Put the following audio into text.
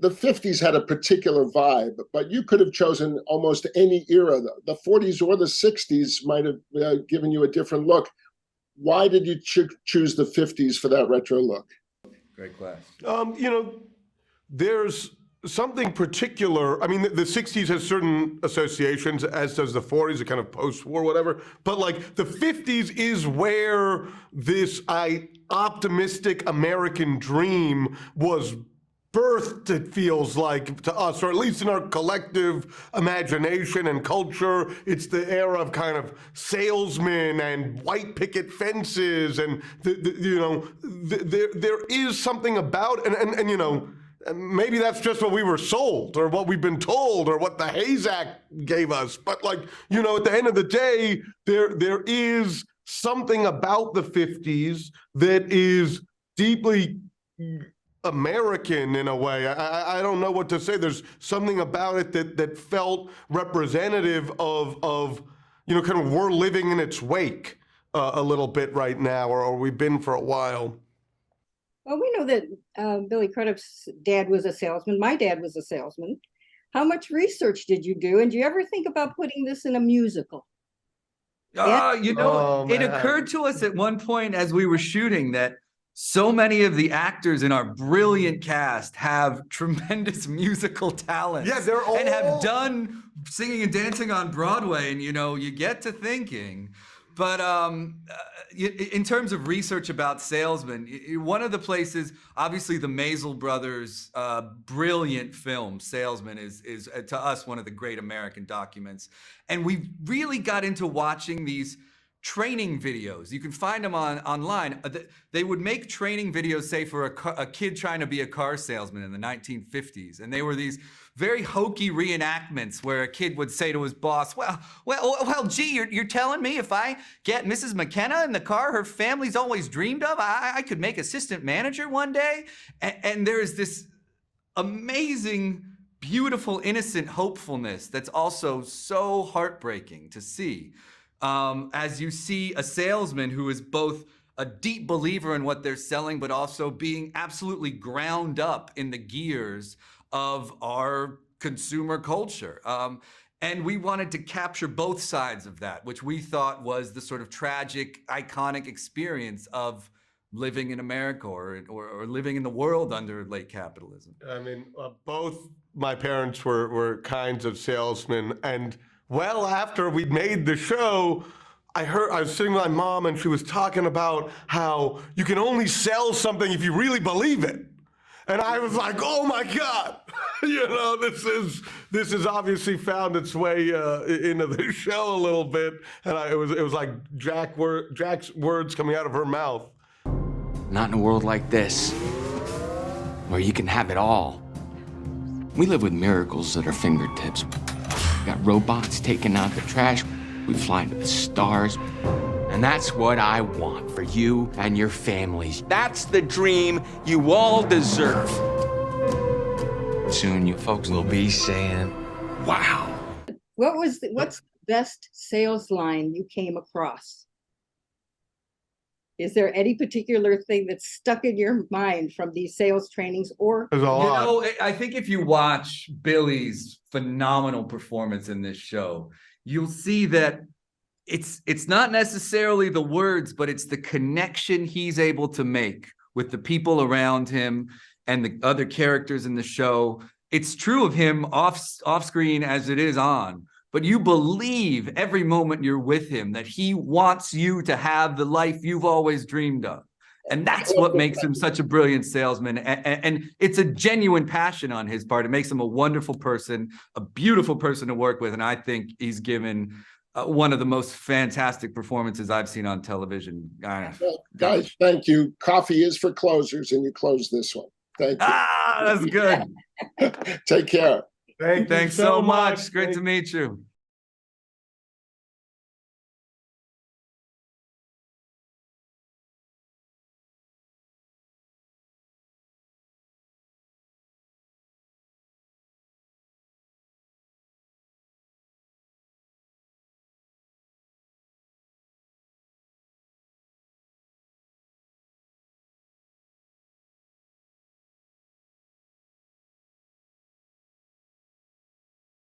the 50s had a particular vibe, but you could have chosen almost any era. The 40s or the 60s might have given you a different look. Why did you choose the 50s for that retro look? Great question. There's something particular. I mean, the 60s has certain associations, as does the 40s, a kind of post-war, whatever. But like the 50s is where this optimistic American dream was birthed, it feels like to us, or at least in our collective imagination and culture. It's the era of kind of salesmen and white picket fences, and there is something about, and maybe that's just what we were sold, or what we've been told, or what the Hayes Act gave us. But like, at the end of the day, there is something about the 50s that is deeply American in a way. I don't know what to say. There's something about it that felt representative of kind of we're living in its wake a little bit right now, or we've been for a while. Well, we know that Billy Crudup's dad was a salesman. My dad was a salesman. How much research did you do? And do you ever think about putting this in a musical? It occurred to us at one point as we were shooting that so many of the actors in our brilliant cast have tremendous musical talent. Yeah, they're all... and have done singing and dancing on Broadway, and you get to thinking. But in terms of research about salesmen, one of the places, obviously the Maisel brothers' brilliant film, Salesman, is to us one of the great American documents. And we really got into watching these training videos. You can find them online. They would make training videos, say, for a kid trying to be a car salesman in the 1950s. And they were these very hokey reenactments where a kid would say to his boss, well, gee, you're telling me if I get Mrs. McKenna in the car her family's always dreamed of, I could make assistant manager one day? And there's this amazing, beautiful, innocent hopefulness that's also so heartbreaking to see. As you see a salesman who is both a deep believer in what they're selling, but also being absolutely ground up in the gears of our consumer culture. And we wanted to capture both sides of that, which we thought was the sort of tragic, iconic experience of living in America or living in the world under late capitalism. I mean, both my parents were kinds of salesmen, and well after we'd made the show, I was sitting with my mom and she was talking about how you can only sell something if you really believe it. And I was like, oh my God, this has obviously found its way into the show a little bit. And it was like Jack's words coming out of her mouth. Not in a world like this, where you can have it all. We live with miracles at our fingertips. We got robots taking out the trash. We fly to the stars. And that's what I want for you and your families. That's the dream you all deserve. Soon you folks will be saying, wow. What's the best sales line you came across? Is there any particular thing that's stuck in your mind from these sales trainings? Or I think if you watch Billy's phenomenal performance in this show, you'll see that it's not necessarily the words, but it's the connection he's able to make with the people around him and the other characters in the show. It's true of him off screen as it is on, but you believe every moment you're with him that he wants you to have the life you've always dreamed of. And that's what makes him such a brilliant salesman. And it's a genuine passion on his part. It makes him a wonderful person, a beautiful person to work with. And I think he's given one of the most fantastic performances I've seen on television. Guys, thank you. Coffee is for closers, and you close this one. Thank you. That's good. Take care. Thanks so much. Great to meet you.